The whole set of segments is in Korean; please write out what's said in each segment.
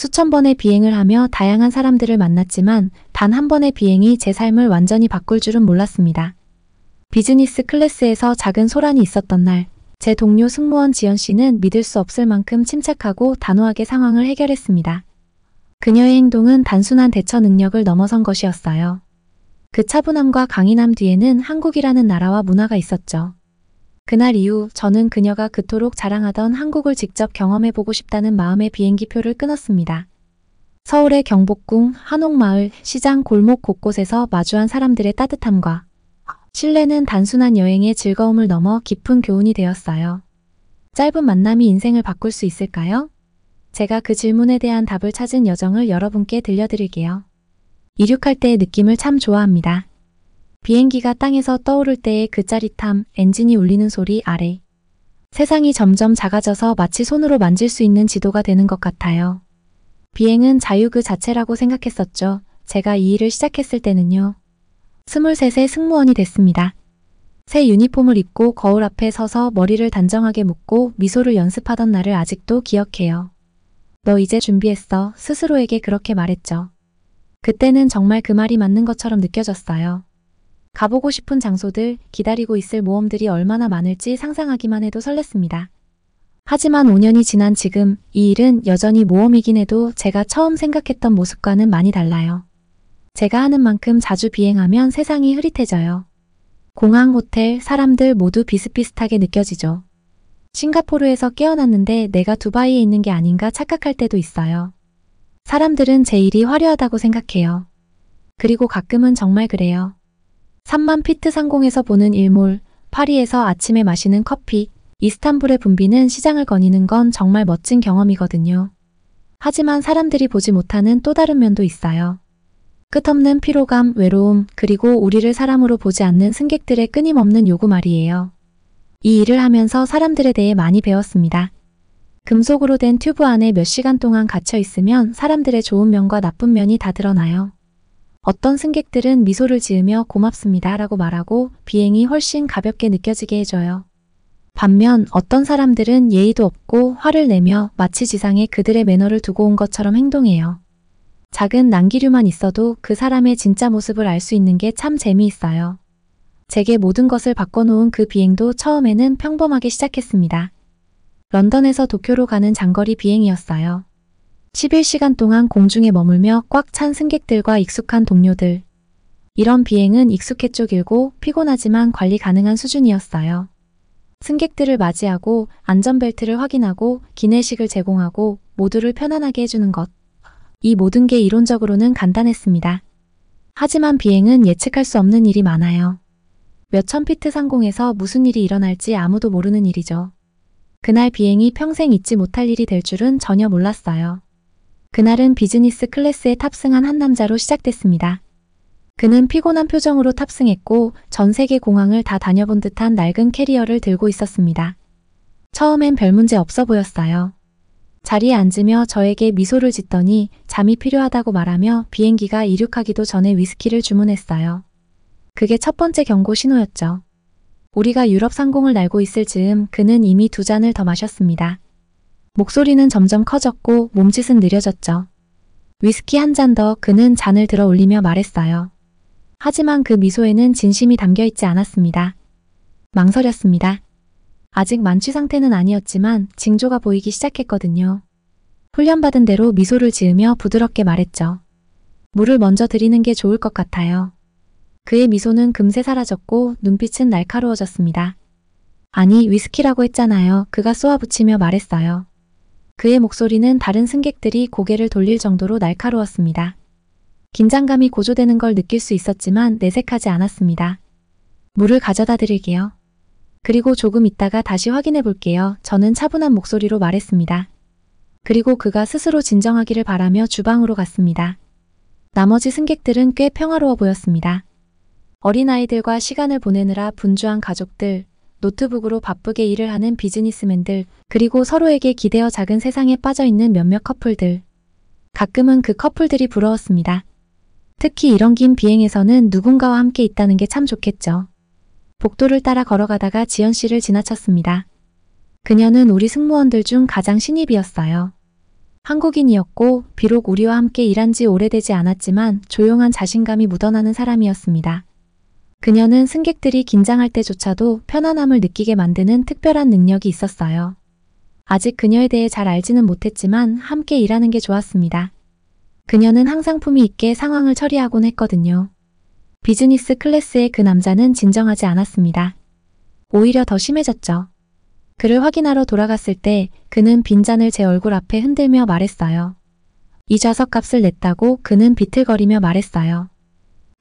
수천 번의 비행을 하며 다양한 사람들을 만났지만 단 한 번의 비행이 제 삶을 완전히 바꿀 줄은 몰랐습니다. 비즈니스 클래스에서 작은 소란이 있었던 날, 제 동료 승무원 지연 씨는 믿을 수 없을 만큼 침착하고 단호하게 상황을 해결했습니다. 그녀의 행동은 단순한 대처 능력을 넘어선 것이었어요. 그 차분함과 강인함 뒤에는 한국이라는 나라와 문화가 있었죠. 그날 이후 저는 그녀가 그토록 자랑하던 한국을 직접 경험해보고 싶다는 마음에 비행기표를 끊었습니다. 서울의 경복궁, 한옥마을, 시장, 골목 곳곳에서 마주한 사람들의 따뜻함과 신뢰는 단순한 여행의 즐거움을 넘어 깊은 교훈이 되었어요. 짧은 만남이 인생을 바꿀 수 있을까요? 제가 그 질문에 대한 답을 찾은 여정을 여러분께 들려드릴게요. 이륙할 때의 느낌을 참 좋아합니다. 비행기가 땅에서 떠오를 때의 그 짜릿함, 엔진이 울리는 소리 아래. 세상이 점점 작아져서 마치 손으로 만질 수 있는 지도가 되는 것 같아요. 비행은 자유 그 자체라고 생각했었죠. 제가 이 일을 시작했을 때는요. 23세 승무원이 됐습니다. 새 유니폼을 입고 거울 앞에 서서 머리를 단정하게 묶고 미소를 연습하던 날을 아직도 기억해요. 너 이제 준비했어. 스스로에게 그렇게 말했죠. 그때는 정말 그 말이 맞는 것처럼 느껴졌어요. 가보고 싶은 장소들, 기다리고 있을 모험들이 얼마나 많을지 상상하기만 해도 설렜습니다. 하지만 5년이 지난 지금 이 일은 여전히 모험이긴 해도 제가 처음 생각했던 모습과는 많이 달라요. 제가 하는 만큼 자주 비행하면 세상이 흐릿해져요. 공항, 호텔, 사람들 모두 비슷비슷하게 느껴지죠. 싱가포르에서 깨어났는데 내가 두바이에 있는 게 아닌가 착각할 때도 있어요. 사람들은 제 일이 화려하다고 생각해요. 그리고 가끔은 정말 그래요. 3만 피트 상공에서 보는 일몰, 파리에서 아침에 마시는 커피, 이스탄불의 붐비는 시장을 거니는 건 정말 멋진 경험이거든요. 하지만 사람들이 보지 못하는 또 다른 면도 있어요. 끝없는 피로감, 외로움, 그리고 우리를 사람으로 보지 않는 승객들의 끊임없는 요구 말이에요. 이 일을 하면서 사람들에 대해 많이 배웠습니다. 금속으로 된 튜브 안에 몇 시간 동안 갇혀 있으면 사람들의 좋은 면과 나쁜 면이 다 드러나요. 어떤 승객들은 미소를 지으며 고맙습니다 라고 말하고 비행이 훨씬 가볍게 느껴지게 해줘요. 반면 어떤 사람들은 예의도 없고 화를 내며 마치 지상에 그들의 매너를 두고 온 것처럼 행동해요. 작은 난기류만 있어도 그 사람의 진짜 모습을 알 수 있는 게 참 재미있어요. 제게 모든 것을 바꿔놓은 그 비행도 처음에는 평범하게 시작했습니다. 런던에서 도쿄로 가는 장거리 비행이었어요. 11시간 동안 공중에 머물며 꽉 찬 승객들과 익숙한 동료들. 이런 비행은 익숙했죠. 길고 피곤하지만 관리 가능한 수준이었어요. 승객들을 맞이하고 안전벨트를 확인하고 기내식을 제공하고 모두를 편안하게 해주는 것. 이 모든 게 이론적으로는 간단했습니다. 하지만 비행은 예측할 수 없는 일이 많아요. 몇천 피트 상공에서 무슨 일이 일어날지 아무도 모르는 일이죠. 그날 비행이 평생 잊지 못할 일이 될 줄은 전혀 몰랐어요. 그날은 비즈니스 클래스에 탑승한 한 남자로 시작됐습니다. 그는 피곤한 표정으로 탑승했고 전 세계 공항을 다 다녀본 듯한 낡은 캐리어를 들고 있었습니다. 처음엔 별 문제 없어 보였어요. 자리에 앉으며 저에게 미소를 짓더니 잠이 필요하다고 말하며 비행기가 이륙하기도 전에 위스키를 주문했어요. 그게 첫 번째 경고 신호였죠. 우리가 유럽 상공을 날고 있을 즈음 그는 이미 2잔을 더 마셨습니다. 목소리는 점점 커졌고 몸짓은 느려졌죠. 위스키 한 잔 더. 그는 잔을 들어 올리며 말했어요. 하지만 그 미소에는 진심이 담겨있지 않았습니다. 망설였습니다. 아직 만취 상태는 아니었지만 징조가 보이기 시작했거든요. 훈련받은 대로 미소를 지으며 부드럽게 말했죠. 물을 먼저 드리는 게 좋을 것 같아요. 그의 미소는 금세 사라졌고 눈빛은 날카로워졌습니다. 아니, 위스키라고 했잖아요. 그가 쏘아붙이며 말했어요. 그의 목소리는 다른 승객들이 고개를 돌릴 정도로 날카로웠습니다. 긴장감이 고조되는 걸 느낄 수 있었지만 내색하지 않았습니다. 물을 가져다 드릴게요. 그리고 조금 있다가 다시 확인해 볼게요. 저는 차분한 목소리로 말했습니다. 그리고 그가 스스로 진정하기를 바라며 주방으로 갔습니다. 나머지 승객들은 꽤 평화로워 보였습니다. 어린아이들과 시간을 보내느라 분주한 가족들, 노트북으로 바쁘게 일을 하는 비즈니스맨들, 그리고 서로에게 기대어 작은 세상에 빠져있는 몇몇 커플들. 가끔은 그 커플들이 부러웠습니다. 특히 이런 긴 비행에서는 누군가와 함께 있다는 게 참 좋겠죠. 복도를 따라 걸어가다가 지연 씨를 지나쳤습니다. 그녀는 우리 승무원들 중 가장 신입이었어요. 한국인이었고 비록 우리와 함께 일한 지 오래되지 않았지만 조용한 자신감이 묻어나는 사람이었습니다. 그녀는 승객들이 긴장할 때조차도 편안함을 느끼게 만드는 특별한 능력이 있었어요. 아직 그녀에 대해 잘 알지는 못했지만 함께 일하는 게 좋았습니다. 그녀는 항상 품위 있게 상황을 처리하곤 했거든요. 비즈니스 클래스의 그 남자는 진정하지 않았습니다. 오히려 더 심해졌죠. 그를 확인하러 돌아갔을 때 그는 빈잔을 제 얼굴 앞에 흔들며 말했어요. 이 좌석값을 냈다고 그는 비틀거리며 말했어요.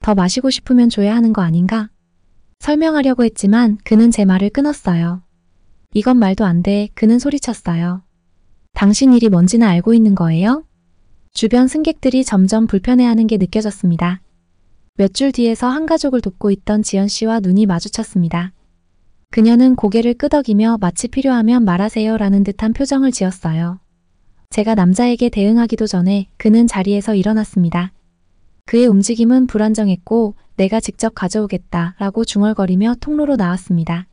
더 마시고 싶으면 줘야 하는 거 아닌가? 설명하려고 했지만 그는 제 말을 끊었어요. 이건 말도 안 돼, 그는 소리쳤어요. 당신 일이 뭔지는 알고 있는 거예요? 주변 승객들이 점점 불편해하는 게 느껴졌습니다. 몇 줄 뒤에서 한 가족을 돕고 있던 지연 씨와 눈이 마주쳤습니다. 그녀는 고개를 끄덕이며 마치 필요하면 말하세요 라는 듯한 표정을 지었어요. 제가 남자에게 대응하기도 전에 그는 자리에서 일어났습니다. 그의 움직임은 불안정했고 내가 직접 가져오겠다 라고 중얼거리며 통로로 나왔습니다.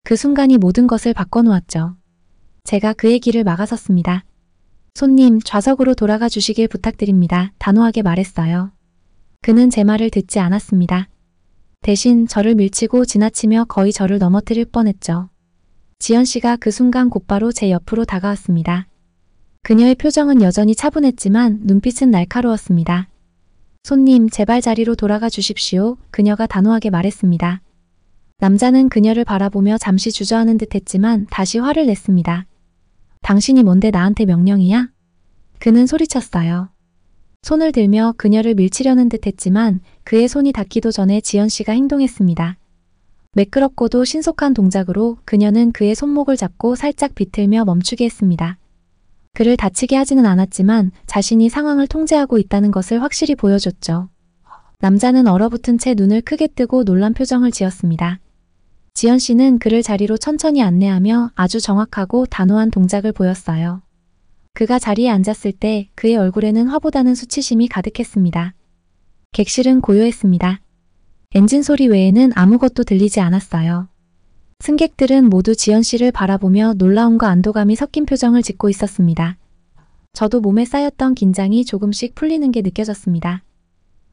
그 순간이 모든 것을 바꿔놓았죠. 제가 그의 길을 막아섰습니다. 손님, 좌석으로 돌아가 주시길 부탁드립니다. 단호하게 말했어요. 그는 제 말을 듣지 않았습니다. 대신 저를 밀치고 지나치며 거의 저를 넘어뜨릴 뻔했죠. 지연 씨가 그 순간 곧바로 제 옆으로 다가왔습니다. 그녀의 표정은 여전히 차분했지만 눈빛은 날카로웠습니다. 손님, 제발 자리로 돌아가 주십시오. 그녀가 단호하게 말했습니다. 남자는 그녀를 바라보며 잠시 주저하는 듯 했지만 다시 화를 냈습니다. 당신이 뭔데 나한테 명령이야? 그는 소리쳤어요. 손을 들며 그녀를 밀치려는 듯 했지만 그의 손이 닿기도 전에 지연 씨가 행동했습니다. 매끄럽고도 신속한 동작으로 그녀는 그의 손목을 잡고 살짝 비틀며 멈추게 했습니다. 그를 다치게 하지는 않았지만 자신이 상황을 통제하고 있다는 것을 확실히 보여줬죠. 남자는 얼어붙은 채 눈을 크게 뜨고 놀란 표정을 지었습니다. 지연 씨는 그를 자리로 천천히 안내하며 아주 정확하고 단호한 동작을 보였어요. 그가 자리에 앉았을 때 그의 얼굴에는 화보다는 수치심이 가득했습니다. 객실은 고요했습니다. 엔진 소리 외에는 아무것도 들리지 않았어요. 승객들은 모두 지연 씨를 바라보며 놀라움과 안도감이 섞인 표정을 짓고 있었습니다. 저도 몸에 쌓였던 긴장이 조금씩 풀리는 게 느껴졌습니다.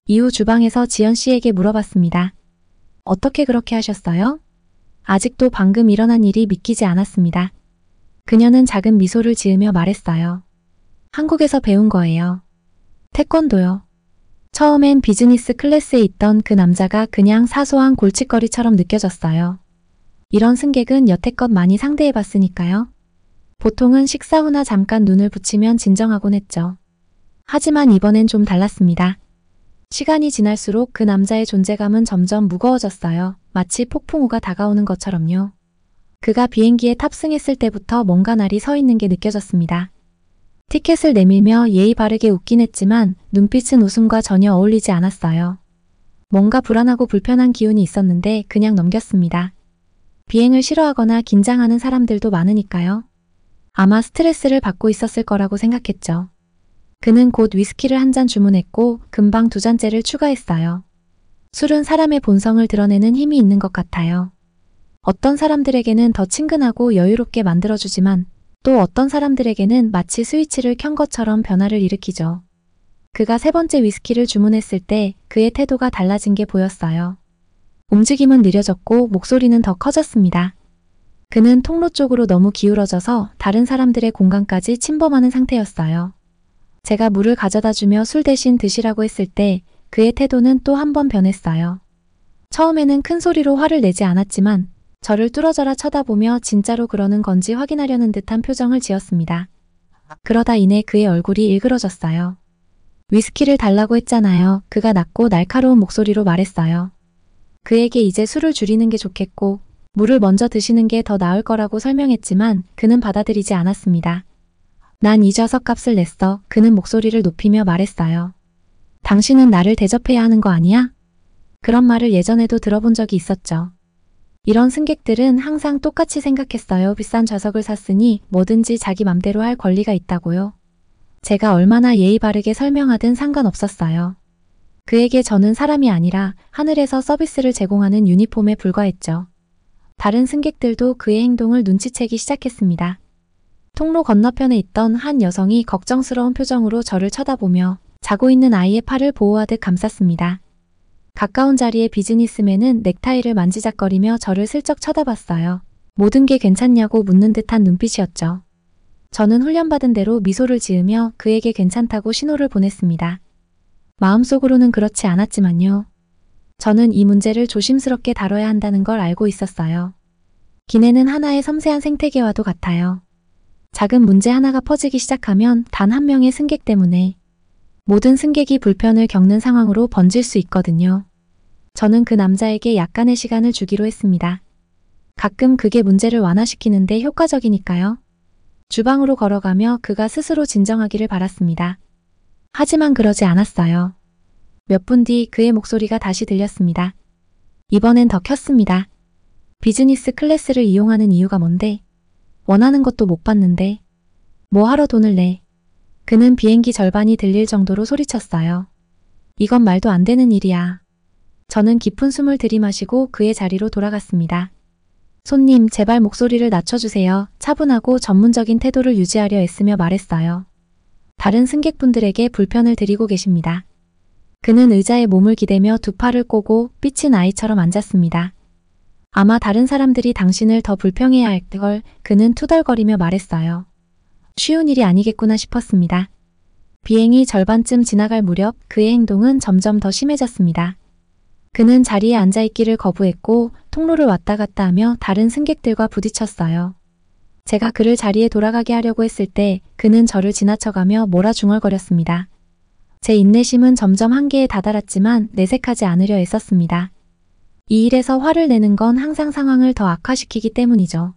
이후 주방에서 지연 씨에게 물어봤습니다. 어떻게 그렇게 하셨어요? 아직도 방금 일어난 일이 믿기지 않았습니다. 그녀는 작은 미소를 지으며 말했어요. 한국에서 배운 거예요. 태권도요. 처음엔 비즈니스 클래스에 있던 그 남자가 그냥 사소한 골칫거리처럼 느껴졌어요. 이런 승객은 여태껏 많이 상대해봤으니까요. 보통은 식사 후나 잠깐 눈을 붙이면 진정하곤 했죠. 하지만 이번엔 좀 달랐습니다. 시간이 지날수록 그 남자의 존재감은 점점 무거워졌어요. 마치 폭풍우가 다가오는 것처럼요. 그가 비행기에 탑승했을 때부터 뭔가 날이 서 있는 게 느껴졌습니다. 티켓을 내밀며 예의 바르게 웃긴 했지만 눈빛은 웃음과 전혀 어울리지 않았어요. 뭔가 불안하고 불편한 기운이 있었는데 그냥 넘겼습니다. 비행을 싫어하거나 긴장하는 사람들도 많으니까요. 아마 스트레스를 받고 있었을 거라고 생각했죠. 그는 곧 위스키를 한 잔 주문했고 금방 2잔째를 추가했어요. 술은 사람의 본성을 드러내는 힘이 있는 것 같아요. 어떤 사람들에게는 더 친근하고 여유롭게 만들어주지만 또 어떤 사람들에게는 마치 스위치를 켠 것처럼 변화를 일으키죠. 그가 3번째 위스키를 주문했을 때 그의 태도가 달라진 게 보였어요. 움직임은 느려졌고 목소리는 더 커졌습니다. 그는 통로 쪽으로 너무 기울어져서 다른 사람들의 공간까지 침범하는 상태였어요. 제가 물을 가져다 주며 술 대신 드시라고 했을 때 그의 태도는 또 한 번 변했어요. 처음에는 큰 소리로 화를 내지 않았지만 저를 뚫어져라 쳐다보며 진짜로 그러는 건지 확인하려는 듯한 표정을 지었습니다. 그러다 이내 그의 얼굴이 일그러졌어요. 위스키를 달라고 했잖아요. 그가 낮고 날카로운 목소리로 말했어요. 그에게 이제 술을 줄이는 게 좋겠고 물을 먼저 드시는 게 더 나을 거라고 설명했지만 그는 받아들이지 않았습니다. 난 이 좌석값을 냈어. 그는 목소리를 높이며 말했어요. 당신은 나를 대접해야 하는 거 아니야? 그런 말을 예전에도 들어본 적이 있었죠. 이런 승객들은 항상 똑같이 생각했어요. 비싼 좌석을 샀으니 뭐든지 자기 맘대로 할 권리가 있다고요. 제가 얼마나 예의 바르게 설명하든 상관없었어요. 그에게 저는 사람이 아니라 하늘에서 서비스를 제공하는 유니폼에 불과했죠. 다른 승객들도 그의 행동을 눈치채기 시작했습니다. 통로 건너편에 있던 한 여성이 걱정스러운 표정으로 저를 쳐다보며 자고 있는 아이의 팔을 보호하듯 감쌌습니다. 가까운 자리에 비즈니스맨은 넥타이를 만지작거리며 저를 슬쩍 쳐다봤어요. 모든 게 괜찮냐고 묻는 듯한 눈빛이었죠. 저는 훈련받은 대로 미소를 지으며 그에게 괜찮다고 신호를 보냈습니다. 마음속으로는 그렇지 않았지만요. 저는 이 문제를 조심스럽게 다뤄야 한다는 걸 알고 있었어요. 기내는 하나의 섬세한 생태계와도 같아요. 작은 문제 하나가 퍼지기 시작하면 단 한 명의 승객 때문에 모든 승객이 불편을 겪는 상황으로 번질 수 있거든요. 저는 그 남자에게 약간의 시간을 주기로 했습니다. 가끔 그게 문제를 완화시키는데 효과적이니까요. 주방으로 걸어가며 그가 스스로 진정하기를 바랐습니다. 하지만 그러지 않았어요. 몇 분 뒤 그의 목소리가 다시 들렸습니다. 이번엔 더 켰습니다. 비즈니스 클래스를 이용하는 이유가 뭔데? 원하는 것도 못 받는데. 뭐 하러 돈을 내? 그는 비행기 절반이 들릴 정도로 소리쳤어요. 이건 말도 안 되는 일이야. 저는 깊은 숨을 들이마시고 그의 자리로 돌아갔습니다. 손님, 제발 목소리를 낮춰주세요. 차분하고 전문적인 태도를 유지하려 애쓰며 말했어요. 다른 승객분들에게 불편을 드리고 계십니다. 그는 의자에 몸을 기대며 두 팔을 꼬고 삐친 아이처럼 앉았습니다. 아마 다른 사람들이 당신을 더 불평해야 할 걸 그는 투덜거리며 말했어요. 쉬운 일이 아니겠구나 싶었습니다. 비행이 절반쯤 지나갈 무렵 그의 행동은 점점 더 심해졌습니다. 그는 자리에 앉아있기를 거부했고 통로를 왔다 갔다 하며 다른 승객들과 부딪혔어요. 제가 그를 자리에 돌아가게 하려고 했을 때 그는 저를 지나쳐가며 뭐라 중얼거렸습니다. 제 인내심은 점점 한계에 다다랐지만 내색하지 않으려 애썼습니다. 이 일에서 화를 내는 건 항상 상황을 더 악화시키기 때문이죠.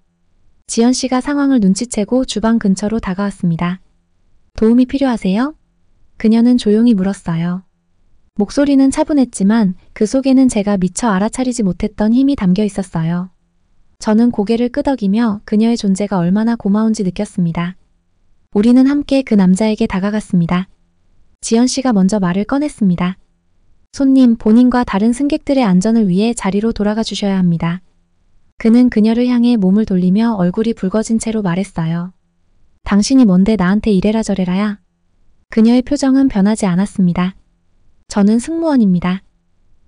지연 씨가 상황을 눈치채고 주방 근처로 다가왔습니다. 도움이 필요하세요? 그녀는 조용히 물었어요. 목소리는 차분했지만 그 속에는 제가 미처 알아차리지 못했던 힘이 담겨 있었어요. 저는 고개를 끄덕이며 그녀의 존재가 얼마나 고마운지 느꼈습니다. 우리는 함께 그 남자에게 다가갔습니다. 지연 씨가 먼저 말을 꺼냈습니다. 손님, 본인과 다른 승객들의 안전을 위해 자리로 돌아가 주셔야 합니다. 그는 그녀를 향해 몸을 돌리며 얼굴이 붉어진 채로 말했어요. 당신이 뭔데 나한테 이래라 저래라야? 그녀의 표정은 변하지 않았습니다. 저는 승무원입니다.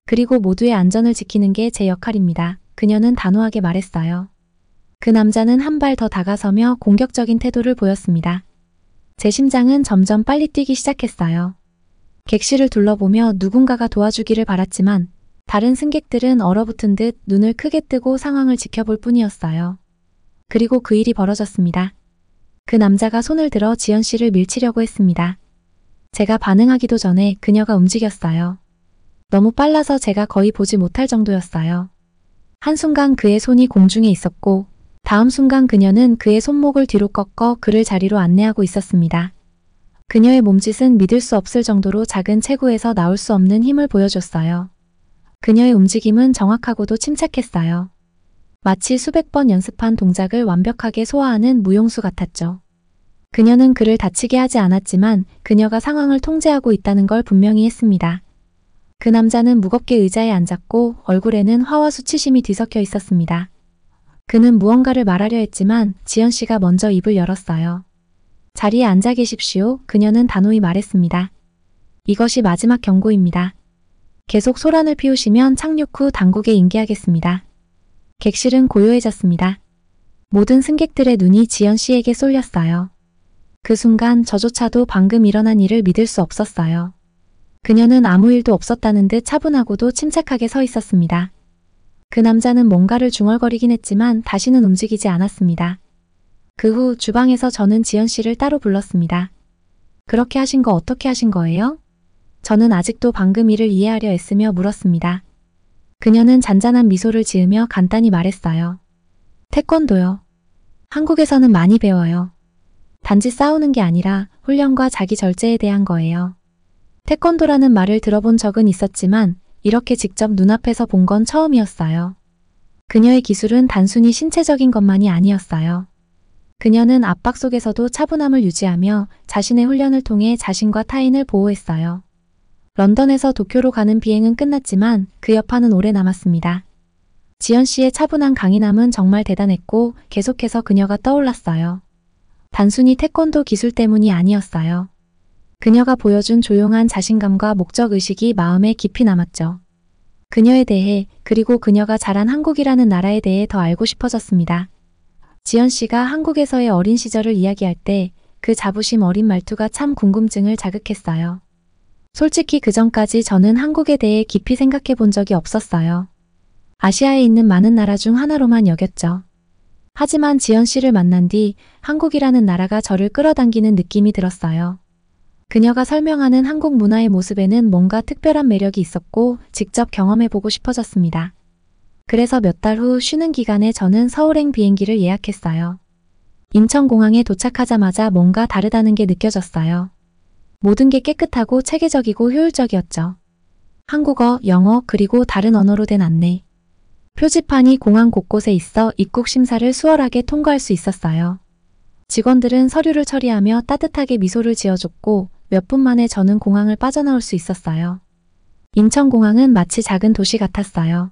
그리고 모두의 안전을 지키는 게 제 역할입니다. 그녀는 단호하게 말했어요. 그 남자는 한 발 더 다가서며 공격적인 태도를 보였습니다. 제 심장은 점점 빨리 뛰기 시작했어요. 객실을 둘러보며 누군가가 도와주기를 바랐지만 다른 승객들은 얼어붙은 듯 눈을 크게 뜨고 상황을 지켜볼 뿐이었어요. 그리고 그 일이 벌어졌습니다. 그 남자가 손을 들어 지연 씨를 밀치려고 했습니다. 제가 반응하기도 전에 그녀가 움직였어요. 너무 빨라서 제가 거의 보지 못할 정도였어요. 한순간 그의 손이 공중에 있었고 다음 순간 그녀는 그의 손목을 뒤로 꺾어 그를 자리로 안내하고 있었습니다. 그녀의 몸짓은 믿을 수 없을 정도로 작은 체구에서 나올 수 없는 힘을 보여줬어요. 그녀의 움직임은 정확하고도 침착했어요. 마치 수백 번 연습한 동작을 완벽하게 소화하는 무용수 같았죠. 그녀는 그를 다치게 하지 않았지만 그녀가 상황을 통제하고 있다는 걸 분명히 했습니다. 그 남자는 무겁게 의자에 앉았고 얼굴에는 화와 수치심이 뒤섞여 있었습니다. 그는 무언가를 말하려 했지만 지연 씨가 먼저 입을 열었어요. 자리에 앉아 계십시오. 그녀는 단호히 말했습니다. 이것이 마지막 경고입니다. 계속 소란을 피우시면 착륙 후 당국에 인계하겠습니다. 객실은 고요해졌습니다. 모든 승객들의 눈이 지연 씨에게 쏠렸어요. 그 순간 저조차도 방금 일어난 일을 믿을 수 없었어요. 그녀는 아무 일도 없었다는 듯 차분하고도 침착하게 서 있었습니다. 그 남자는 뭔가를 중얼거리긴 했지만 다시는 움직이지 않았습니다. 그 후 주방에서 저는 지연 씨를 따로 불렀습니다. 그렇게 하신 거 어떻게 하신 거예요? 저는 아직도 방금 일을 이해하려 애쓰며 물었습니다. 그녀는 잔잔한 미소를 지으며 간단히 말했어요. 태권도요. 한국에서는 많이 배워요. 단지 싸우는 게 아니라 훈련과 자기 절제에 대한 거예요. 태권도라는 말을 들어본 적은 있었지만 이렇게 직접 눈앞에서 본 건 처음이었어요. 그녀의 기술은 단순히 신체적인 것만이 아니었어요. 그녀는 압박 속에서도 차분함을 유지하며 자신의 훈련을 통해 자신과 타인을 보호했어요. 런던에서 도쿄로 가는 비행은 끝났지만 그 여파는 오래 남았습니다. 지연 씨의 차분한 강인함은 정말 대단했고 계속해서 그녀가 떠올랐어요. 단순히 태권도 기술 때문이 아니었어요. 그녀가 보여준 조용한 자신감과 목적의식이 마음에 깊이 남았죠. 그녀에 대해, 그리고 그녀가 자란 한국이라는 나라에 대해 더 알고 싶어졌습니다. 지연 씨가 한국에서의 어린 시절을 이야기할 때 그 자부심 어린 말투가 참 궁금증을 자극했어요. 솔직히 그전까지 저는 한국에 대해 깊이 생각해 본 적이 없었어요. 아시아에 있는 많은 나라 중 하나로만 여겼죠. 하지만 지연 씨를 만난 뒤 한국이라는 나라가 저를 끌어당기는 느낌이 들었어요. 그녀가 설명하는 한국 문화의 모습에는 뭔가 특별한 매력이 있었고 직접 경험해보고 싶어졌습니다. 그래서 몇 달 후 쉬는 기간에 저는 서울행 비행기를 예약했어요. 인천공항에 도착하자마자 뭔가 다르다는 게 느껴졌어요. 모든 게 깨끗하고 체계적이고 효율적이었죠. 한국어, 영어, 그리고 다른 언어로 된 안내. 표지판이 공항 곳곳에 있어 입국 심사를 수월하게 통과할 수 있었어요. 직원들은 서류를 처리하며 따뜻하게 미소를 지어줬고 몇 분 만에 저는 공항을 빠져나올 수 있었어요. 인천공항은 마치 작은 도시 같았어요.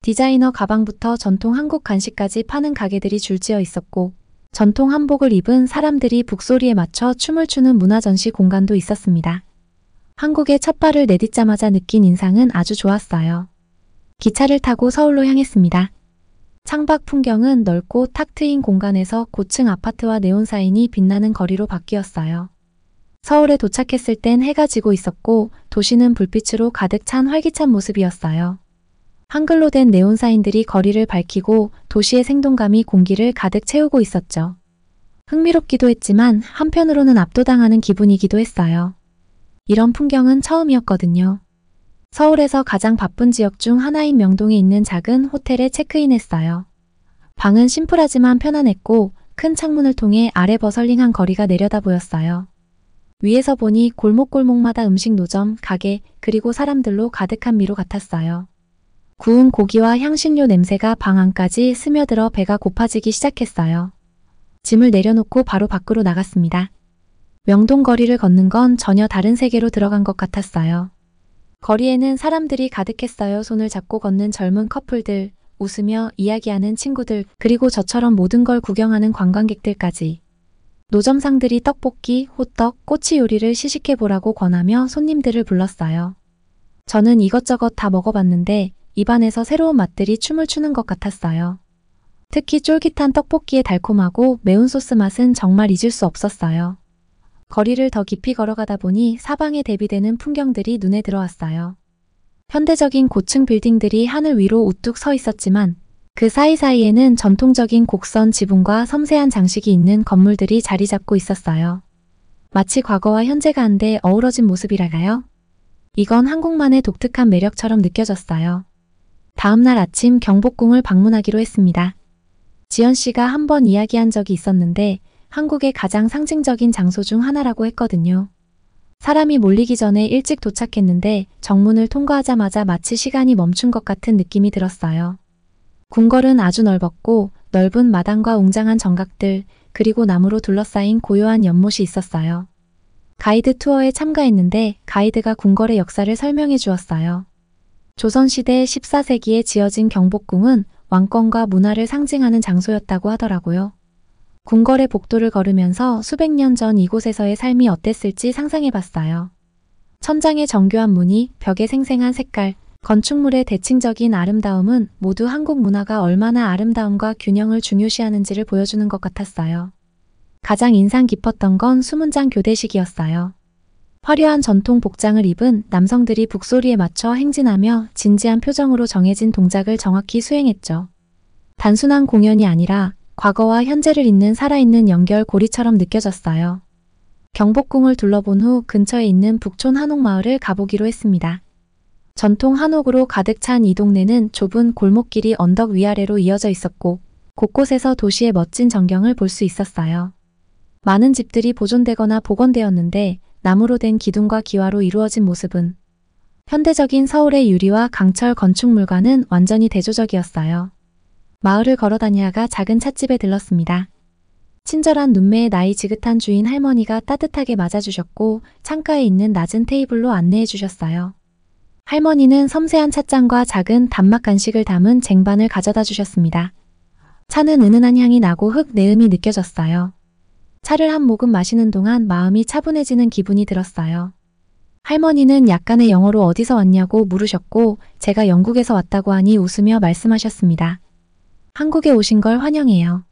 디자이너 가방부터 전통 한국 간식까지 파는 가게들이 줄지어 있었고 전통 한복을 입은 사람들이 북소리에 맞춰 춤을 추는 문화전시 공간도 있었습니다. 한국에 첫 발을 내딛자마자 느낀 인상은 아주 좋았어요. 기차를 타고 서울로 향했습니다. 창밖 풍경은 넓고 탁 트인 공간에서 고층 아파트와 네온사인이 빛나는 거리로 바뀌었어요. 서울에 도착했을 땐 해가 지고 있었고 도시는 불빛으로 가득 찬 활기찬 모습이었어요. 한글로 된 네온사인들이 거리를 밝히고 도시의 생동감이 공기를 가득 채우고 있었죠. 흥미롭기도 했지만 한편으로는 압도당하는 기분이기도 했어요. 이런 풍경은 처음이었거든요. 서울에서 가장 바쁜 지역 중 하나인 명동에 있는 작은 호텔에 체크인했어요. 방은 심플하지만 편안했고 큰 창문을 통해 아래 버설링한 거리가 내려다 보였어요. 위에서 보니 골목골목마다 음식 노점, 가게, 그리고 사람들로 가득한 미로 같았어요. 구운 고기와 향신료 냄새가 방 안까지 스며들어 배가 고파지기 시작했어요. 짐을 내려놓고 바로 밖으로 나갔습니다. 명동 거리를 걷는 건 전혀 다른 세계로 들어간 것 같았어요. 거리에는 사람들이 가득했어요. 손을 잡고 걷는 젊은 커플들, 웃으며 이야기하는 친구들, 그리고 저처럼 모든 걸 구경하는 관광객들까지. 노점상들이 떡볶이, 호떡, 꼬치 요리를 시식해보라고 권하며 손님들을 불렀어요. 저는 이것저것 다 먹어봤는데 입안에서 새로운 맛들이 춤을 추는 것 같았어요. 특히 쫄깃한 떡볶이의 달콤하고 매운 소스 맛은 정말 잊을 수 없었어요. 거리를 더 깊이 걸어가다 보니 사방에 대비되는 풍경들이 눈에 들어왔어요. 현대적인 고층 빌딩들이 하늘 위로 우뚝 서 있었지만 그 사이사이에는 전통적인 곡선 지붕과 섬세한 장식이 있는 건물들이 자리 잡고 있었어요. 마치 과거와 현재가 한데 어우러진 모습이랄까요? 이건 한국만의 독특한 매력처럼 느껴졌어요. 다음날 아침 경복궁을 방문하기로 했습니다. 지연 씨가 한번 이야기한 적이 있었는데 한국의 가장 상징적인 장소 중 하나라고 했거든요. 사람이 몰리기 전에 일찍 도착했는데 정문을 통과하자마자 마치 시간이 멈춘 것 같은 느낌이 들었어요. 궁궐은 아주 넓었고 넓은 마당과 웅장한 정각들, 그리고 나무로 둘러싸인 고요한 연못이 있었어요. 가이드 투어에 참가했는데 가이드가 궁궐의 역사를 설명해 주었어요. 조선시대 14세기에 지어진 경복궁은 왕권과 문화를 상징하는 장소였다고 하더라고요. 궁궐의 복도를 걸으면서 수백 년 전 이곳에서의 삶이 어땠을지 상상해봤어요. 천장의 정교한 무늬, 벽의 생생한 색깔, 건축물의 대칭적인 아름다움은 모두 한국 문화가 얼마나 아름다움과 균형을 중요시하는지를 보여주는 것 같았어요. 가장 인상 깊었던 건 수문장 교대식이었어요. 화려한 전통 복장을 입은 남성들이 북소리에 맞춰 행진하며 진지한 표정으로 정해진 동작을 정확히 수행했죠. 단순한 공연이 아니라 과거와 현재를 잇는 살아있는 연결고리처럼 느껴졌어요. 경복궁을 둘러본 후 근처에 있는 북촌 한옥마을을 가보기로 했습니다. 전통 한옥으로 가득 찬 이 동네는 좁은 골목길이 언덕 위아래로 이어져 있었고 곳곳에서 도시의 멋진 전경을 볼 수 있었어요. 많은 집들이 보존되거나 복원되었는데 나무로 된 기둥과 기와로 이루어진 모습은 현대적인 서울의 유리와 강철 건축물과는 완전히 대조적이었어요. 마을을 걸어다니다가 작은 찻집에 들렀습니다. 친절한 눈매의 나이 지긋한 주인 할머니가 따뜻하게 맞아주셨고 창가에 있는 낮은 테이블로 안내해 주셨어요. 할머니는 섬세한 찻잔과 작은 단맛 간식을 담은 쟁반을 가져다 주셨습니다. 차는 은은한 향이 나고 흙 내음이 느껴졌어요. 차를 한 모금 마시는 동안 마음이 차분해지는 기분이 들었어요. 할머니는 약간의 영어로 어디서 왔냐고 물으셨고 제가 영국에서 왔다고 하니 웃으며 말씀하셨습니다. 한국에 오신 걸 환영해요.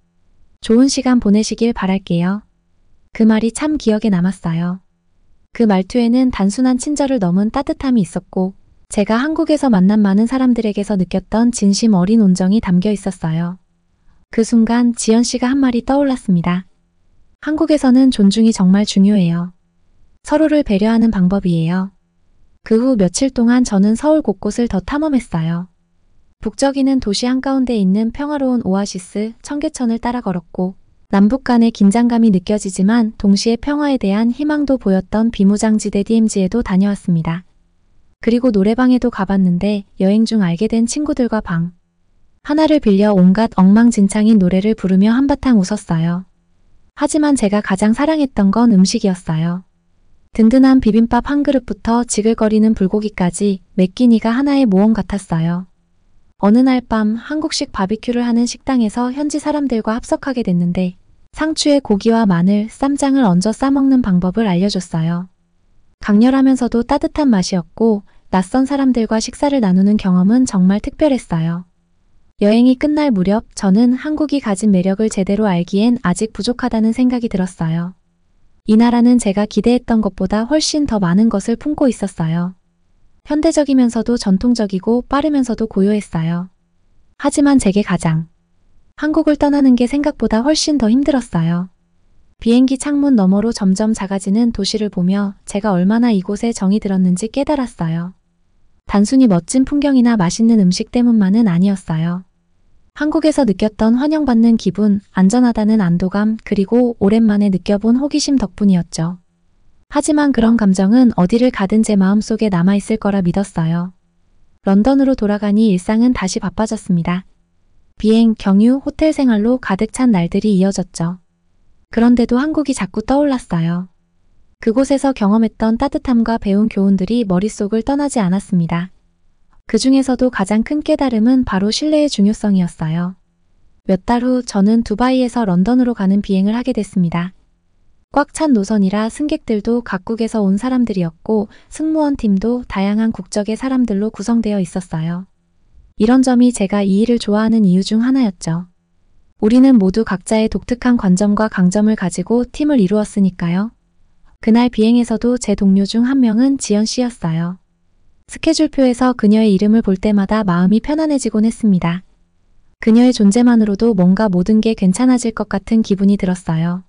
좋은 시간 보내시길 바랄게요. 그 말이 참 기억에 남았어요. 그 말투에는 단순한 친절을 넘은 따뜻함이 있었고 제가 한국에서 만난 많은 사람들에게서 느꼈던 진심 어린 온정이 담겨 있었어요. 그 순간 지연 씨가 한 말이 떠올랐습니다. 한국에서는 존중이 정말 중요해요. 서로를 배려하는 방법이에요. 그 후 며칠 동안 저는 서울 곳곳을 더 탐험했어요. 북적이는 도시 한가운데 있는 평화로운 오아시스 청계천을 따라 걸었고 남북 간의 긴장감이 느껴지지만 동시에 평화에 대한 희망도 보였던 비무장지대 DMZ에도 다녀왔습니다. 그리고 노래방에도 가봤는데 여행 중 알게 된 친구들과 방 하나를 빌려 온갖 엉망진창인 노래를 부르며 한바탕 웃었어요. 하지만 제가 가장 사랑했던 건 음식이었어요. 든든한 비빔밥 한 그릇부터 지글거리는 불고기까지 매 끼니가 하나의 모험 같았어요. 어느 날 밤 한국식 바비큐를 하는 식당에서 현지 사람들과 합석하게 됐는데 상추에 고기와 마늘, 쌈장을 얹어 싸먹는 방법을 알려줬어요. 강렬하면서도 따뜻한 맛이었고 낯선 사람들과 식사를 나누는 경험은 정말 특별했어요. 여행이 끝날 무렵 저는 한국이 가진 매력을 제대로 알기엔 아직 부족하다는 생각이 들었어요. 이 나라는 제가 기대했던 것보다 훨씬 더 많은 것을 품고 있었어요. 현대적이면서도 전통적이고 빠르면서도 고요했어요. 하지만 제게 가장 한국을 떠나는 게 생각보다 훨씬 더 힘들었어요. 비행기 창문 너머로 점점 작아지는 도시를 보며 제가 얼마나 이곳에 정이 들었는지 깨달았어요. 단순히 멋진 풍경이나 맛있는 음식 때문만은 아니었어요. 한국에서 느꼈던 환영받는 기분, 안전하다는 안도감, 그리고 오랜만에 느껴본 호기심 덕분이었죠. 하지만 그런 감정은 어디를 가든 제 마음속에 남아있을 거라 믿었어요. 런던으로 돌아가니 일상은 다시 바빠졌습니다. 비행, 경유, 호텔 생활로 가득 찬 날들이 이어졌죠. 그런데도 한국이 자꾸 떠올랐어요. 그곳에서 경험했던 따뜻함과 배운 교훈들이 머릿속을 떠나지 않았습니다. 그 중에서도 가장 큰 깨달음은 바로 신뢰의 중요성이었어요. 몇 달 후 저는 두바이에서 런던으로 가는 비행을 하게 됐습니다. 꽉 찬 노선이라 승객들도 각국에서 온 사람들이었고 승무원 팀도 다양한 국적의 사람들로 구성되어 있었어요. 이런 점이 제가 이 일을 좋아하는 이유 중 하나였죠. 우리는 모두 각자의 독특한 관점과 강점을 가지고 팀을 이루었으니까요. 그날 비행에서도 제 동료 중 한 명은 지연 씨였어요. 스케줄표에서 그녀의 이름을 볼 때마다 마음이 편안해지곤 했습니다. 그녀의 존재만으로도 뭔가 모든 게 괜찮아질 것 같은 기분이 들었어요.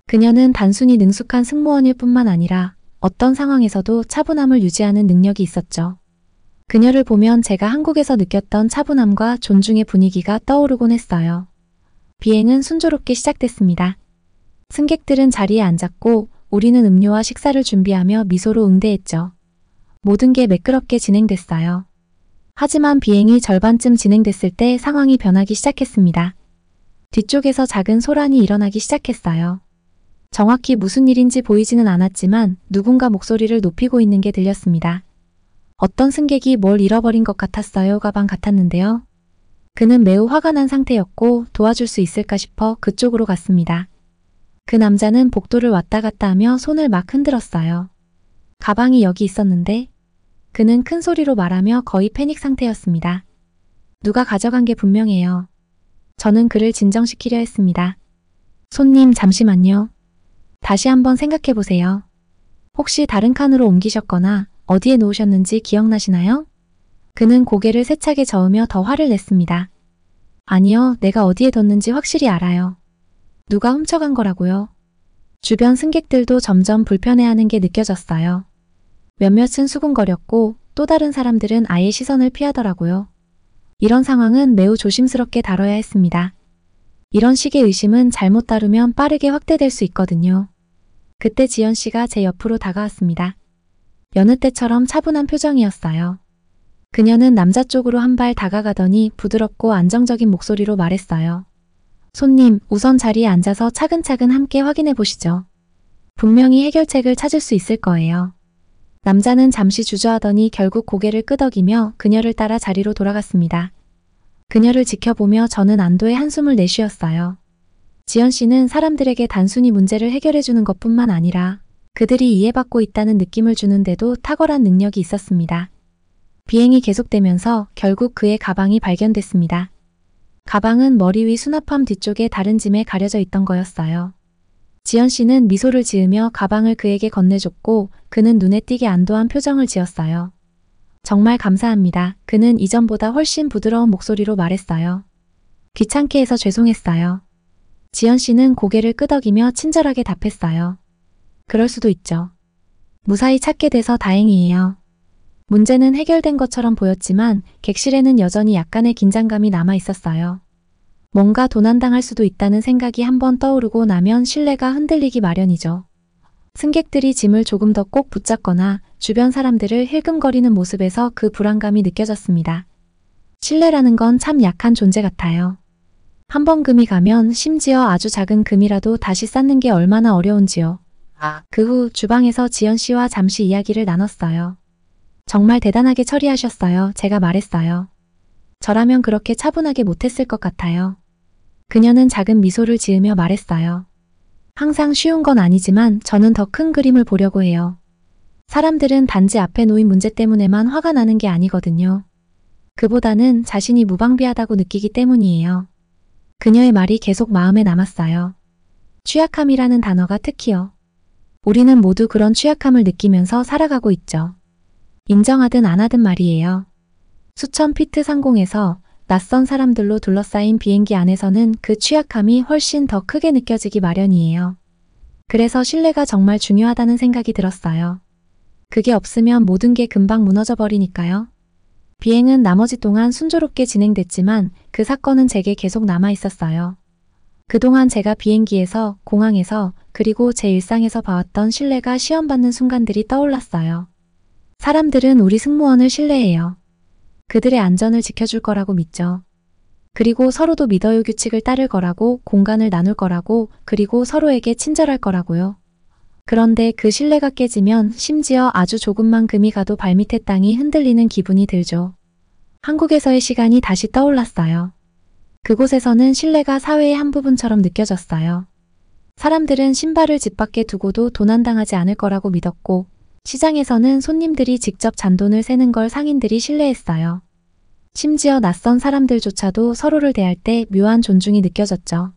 그녀는 단순히 능숙한 승무원일 뿐만 아니라 어떤 상황에서도 차분함을 유지하는 능력이 있었죠. 그녀를 보면 제가 한국에서 느꼈던 차분함과 존중의 분위기가 떠오르곤 했어요. 비행은 순조롭게 시작됐습니다. 승객들은 자리에 앉았고 우리는 음료와 식사를 준비하며 미소로 응대했죠. 모든 게 매끄럽게 진행됐어요. 하지만 비행이 절반쯤 진행됐을 때 상황이 변하기 시작했습니다. 뒤쪽에서 작은 소란이 일어나기 시작했어요. 정확히 무슨 일인지 보이지는 않았지만 누군가 목소리를 높이고 있는 게 들렸습니다. 어떤 승객이 뭘 잃어버린 것 같았어요. 가방 같았는데요. 그는 매우 화가 난 상태였고 도와줄 수 있을까 싶어 그쪽으로 갔습니다. 그 남자는 복도를 왔다 갔다 하며 손을 막 흔들었어요. 가방이 여기 있었는데 그는 큰 소리로 말하며 거의 패닉 상태였습니다. 누가 가져간 게 분명해요. 저는 그를 진정시키려 했습니다. 손님 잠시만요. 다시 한번 생각해 보세요. 혹시 다른 칸으로 옮기셨거나 어디에 놓으셨는지 기억나시나요? 그는 고개를 세차게 저으며 더 화를 냈습니다. 아니요, 내가 어디에 뒀는지 확실히 알아요. 누가 훔쳐간 거라고요. 주변 승객들도 점점 불편해하는 게 느껴졌어요. 몇몇은 수군거렸고 또 다른 사람들은 아예 시선을 피하더라고요. 이런 상황은 매우 조심스럽게 다뤄야 했습니다. 이런 식의 의심은 잘못 다루면 빠르게 확대될 수 있거든요. 그때 지연 씨가 제 옆으로 다가왔습니다. 여느 때처럼 차분한 표정이었어요. 그녀는 남자 쪽으로 한 발 다가가더니 부드럽고 안정적인 목소리로 말했어요. 손님, 우선 자리에 앉아서 차근차근 함께 확인해 보시죠. 분명히 해결책을 찾을 수 있을 거예요. 남자는 잠시 주저하더니 결국 고개를 끄덕이며 그녀를 따라 자리로 돌아갔습니다. 그녀를 지켜보며 저는 안도의 한숨을 내쉬었어요. 지연 씨는 사람들에게 단순히 문제를 해결해주는 것뿐만 아니라 그들이 이해받고 있다는 느낌을 주는데도 탁월한 능력이 있었습니다. 비행이 계속되면서 결국 그의 가방이 발견됐습니다. 가방은 머리 위 수납함 뒤쪽에 다른 짐에 가려져 있던 거였어요. 지연 씨는 미소를 지으며 가방을 그에게 건네줬고 그는 눈에 띄게 안도한 표정을 지었어요. 정말 감사합니다. 그는 이전보다 훨씬 부드러운 목소리로 말했어요. 귀찮게 해서 죄송했어요. 지연 씨는 고개를 끄덕이며 친절하게 답했어요. 그럴 수도 있죠. 무사히 찾게 돼서 다행이에요. 문제는 해결된 것처럼 보였지만 객실에는 여전히 약간의 긴장감이 남아 있었어요. 뭔가 도난당할 수도 있다는 생각이 한번 떠오르고 나면 신뢰가 흔들리기 마련이죠. 승객들이 짐을 조금 더 꼭 붙잡거나 주변 사람들을 힐끔거리는 모습에서 그 불안감이 느껴졌습니다. 신뢰라는 건 참 약한 존재 같아요. 한 번 금이 가면 심지어 아주 작은 금이라도 다시 쌓는 게 얼마나 어려운지요. 그 후 주방에서 지연 씨와 잠시 이야기를 나눴어요. 정말 대단하게 처리하셨어요. 제가 말했어요. 저라면 그렇게 차분하게 못했을 것 같아요. 그녀는 작은 미소를 지으며 말했어요. 항상 쉬운 건 아니지만 저는 더 큰 그림을 보려고 해요. 사람들은 단지 앞에 놓인 문제 때문에만 화가 나는 게 아니거든요. 그보다는 자신이 무방비하다고 느끼기 때문이에요. 그녀의 말이 계속 마음에 남았어요. 취약함이라는 단어가 특히요. 우리는 모두 그런 취약함을 느끼면서 살아가고 있죠. 인정하든 안 하든 말이에요. 수천 피트 상공에서 낯선 사람들로 둘러싸인 비행기 안에서는 그 취약함이 훨씬 더 크게 느껴지기 마련이에요. 그래서 신뢰가 정말 중요하다는 생각이 들었어요. 그게 없으면 모든 게 금방 무너져 버리니까요. 비행은 나머지 동안 순조롭게 진행됐지만 그 사건은 제게 계속 남아 있었어요. 그동안 제가 비행기에서, 공항에서, 그리고 제 일상에서 봐왔던 신뢰가 시험받는 순간들이 떠올랐어요. 사람들은 우리 승무원을 신뢰해요. 그들의 안전을 지켜줄 거라고 믿죠. 그리고 서로도 믿어요. 규칙을 따를 거라고, 공간을 나눌 거라고, 그리고 서로에게 친절할 거라고요. 그런데 그 신뢰가 깨지면 심지어 아주 조금만 금이 가도 발밑에 땅이 흔들리는 기분이 들죠. 한국에서의 시간이 다시 떠올랐어요. 그곳에서는 신뢰가 사회의 한 부분처럼 느껴졌어요. 사람들은 신발을 집 밖에 두고도 도난당하지 않을 거라고 믿었고, 시장에서는 손님들이 직접 잔돈을 세는 걸 상인들이 신뢰했어요. 심지어 낯선 사람들조차도 서로를 대할 때 묘한 존중이 느껴졌죠.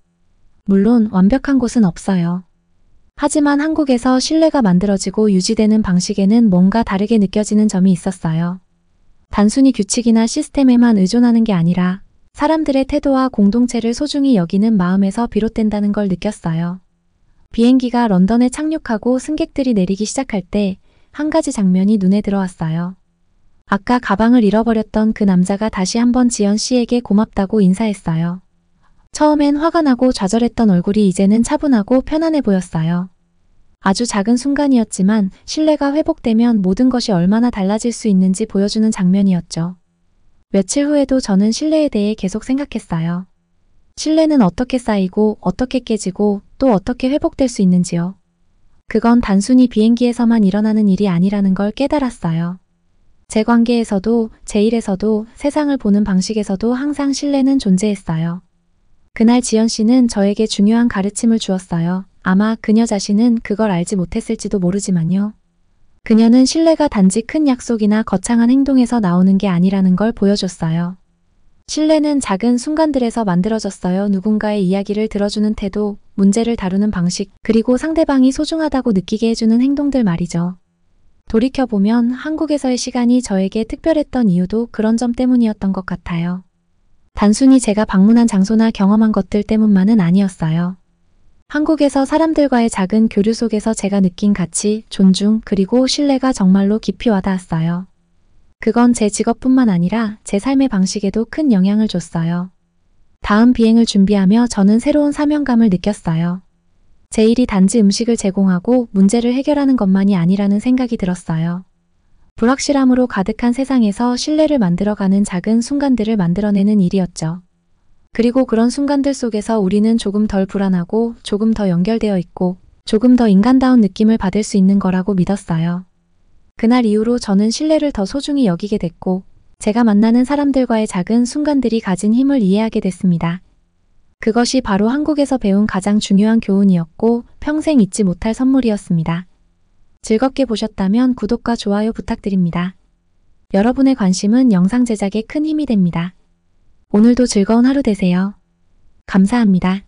물론 완벽한 곳은 없어요. 하지만 한국에서 신뢰가 만들어지고 유지되는 방식에는 뭔가 다르게 느껴지는 점이 있었어요. 단순히 규칙이나 시스템에만 의존하는 게 아니라 사람들의 태도와 공동체를 소중히 여기는 마음에서 비롯된다는 걸 느꼈어요. 비행기가 런던에 착륙하고 승객들이 내리기 시작할 때 한 가지 장면이 눈에 들어왔어요. 아까 가방을 잃어버렸던 그 남자가 다시 한번 지연 씨에게 고맙다고 인사했어요. 처음엔 화가 나고 좌절했던 얼굴이 이제는 차분하고 편안해 보였어요. 아주 작은 순간이었지만 신뢰가 회복되면 모든 것이 얼마나 달라질 수 있는지 보여주는 장면이었죠. 며칠 후에도 저는 신뢰에 대해 계속 생각했어요. 신뢰는 어떻게 쌓이고 어떻게 깨지고 또 어떻게 회복될 수 있는지요. 그건 단순히 비행기에서만 일어나는 일이 아니라는 걸 깨달았어요. 제 관계에서도, 제 일에서도, 세상을 보는 방식에서도 항상 신뢰는 존재했어요. 그날 지연 씨는 저에게 중요한 가르침을 주었어요. 아마 그녀 자신은 그걸 알지 못했을지도 모르지만요. 그녀는 신뢰가 단지 큰 약속이나 거창한 행동에서 나오는 게 아니라는 걸 보여줬어요. 신뢰는 작은 순간들에서 만들어졌어요. 누군가의 이야기를 들어주는 태도, 문제를 다루는 방식, 그리고 상대방이 소중하다고 느끼게 해주는 행동들 말이죠. 돌이켜보면 한국에서의 시간이 저에게 특별했던 이유도 그런 점 때문이었던 것 같아요. 단순히 제가 방문한 장소나 경험한 것들 때문만은 아니었어요. 한국에서 사람들과의 작은 교류 속에서 제가 느낀 가치, 존중, 그리고 신뢰가 정말로 깊이 와닿았어요. 그건 제 직업뿐만 아니라 제 삶의 방식에도 큰 영향을 줬어요. 다음 비행을 준비하며 저는 새로운 사명감을 느꼈어요. 제 일이 단지 음식을 제공하고 문제를 해결하는 것만이 아니라는 생각이 들었어요. 불확실함으로 가득한 세상에서 신뢰를 만들어가는 작은 순간들을 만들어내는 일이었죠. 그리고 그런 순간들 속에서 우리는 조금 덜 불안하고 조금 더 연결되어 있고 조금 더 인간다운 느낌을 받을 수 있는 거라고 믿었어요. 그날 이후로 저는 신뢰를 더 소중히 여기게 됐고 제가 만나는 사람들과의 작은 순간들이 가진 힘을 이해하게 됐습니다. 그것이 바로 한국에서 배운 가장 중요한 교훈이었고 평생 잊지 못할 선물이었습니다. 즐겁게 보셨다면 구독과 좋아요 부탁드립니다. 여러분의 관심은 영상 제작에 큰 힘이 됩니다. 오늘도 즐거운 하루 되세요. 감사합니다.